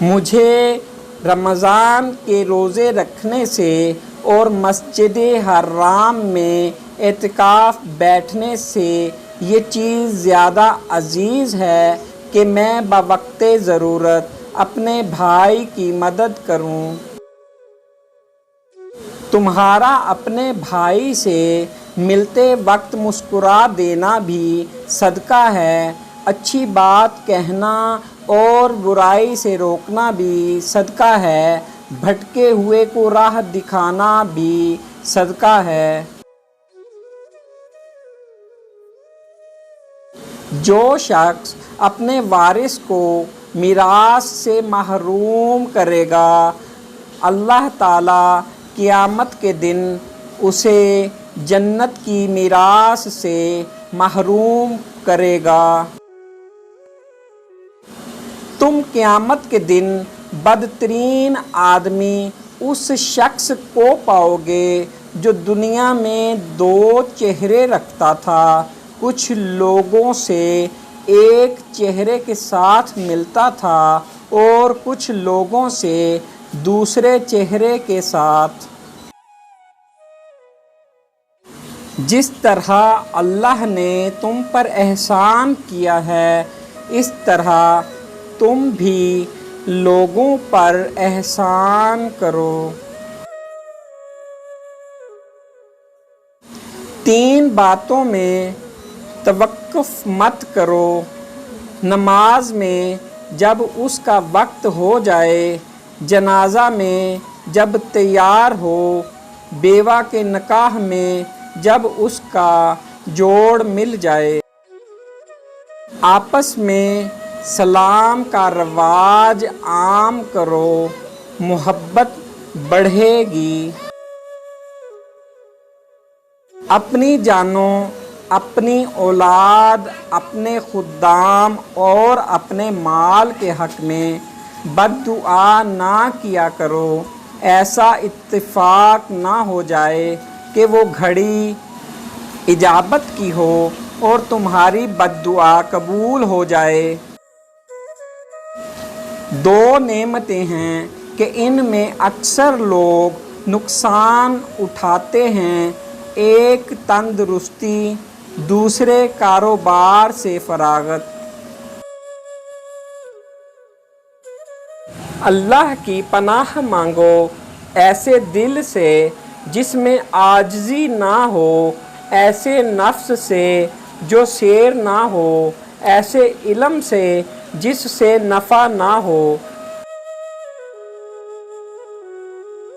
مجھے رمضان کے روزے رکھنے سے اور مسجد حرام میں اعتکاف بیٹھنے سے یہ چیز زیادہ عزیز ہے کہ میں بوقت ضرورت اپنے بھائی کی مدد کروں۔ تمہارا اپنے بھائی سے ملتے وقت مسکرا دینا بھی صدقہ ہے، اچھی بات کہنا اور برائی سے روکنا بھی صدقہ ہے، بھٹکے ہوئے کو راہ دکھانا بھی صدقہ ہے۔ جو شخص اپنے وارث کو میراث سے محروم کرے گا، اللہ تعالیٰ قیامت کے دن اسے جنت کی میراث سے محروم کرے گا۔ تم قیامت کے دن بدترین آدمی اس شخص کو پاؤ گے جو دنیا میں دو چہرے رکھتا تھا، کچھ لوگوں سے ایک چہرے کے ساتھ ملتا تھا اور کچھ لوگوں سے دوسرے چہرے کے ساتھ۔ جس طرح اللہ نے تم پر احسان کیا ہے، اس طرح تم بھی لوگوں پر احسان کرو۔ 3 باتوں میں توقف مت کرو: نماز میں جب اس کا وقت ہو جائے، جنازہ میں جب تیار ہو، بیوہ کے نکاح میں جب اس کا جوڑ مل جائے۔ آپس میں سلام کا رواج عام کرو، محبت بڑھے گی۔ اپنی جانوں، اپنی اولاد، اپنے خدام اور اپنے مال کے حق میں بد دعا نہ کیا کرو، ایسا اتفاق نہ ہو جائے کہ وہ گھڑی اجابت کی ہو اور تمہاری بد دعا قبول ہو جائے۔ 2 نعمتیں ہیں کہ ان میں اکثر لوگ نقصان اٹھاتے ہیں، ایک تندرستی، دوسرے کاروبار سے فراغت۔ اللہ کی پناہ مانگو ایسے دل سے جس میں عاجزی نہ ہو، ایسے نفس سے جو شیر نہ ہو، ایسے علم سے جس سے نفع نہ ہو،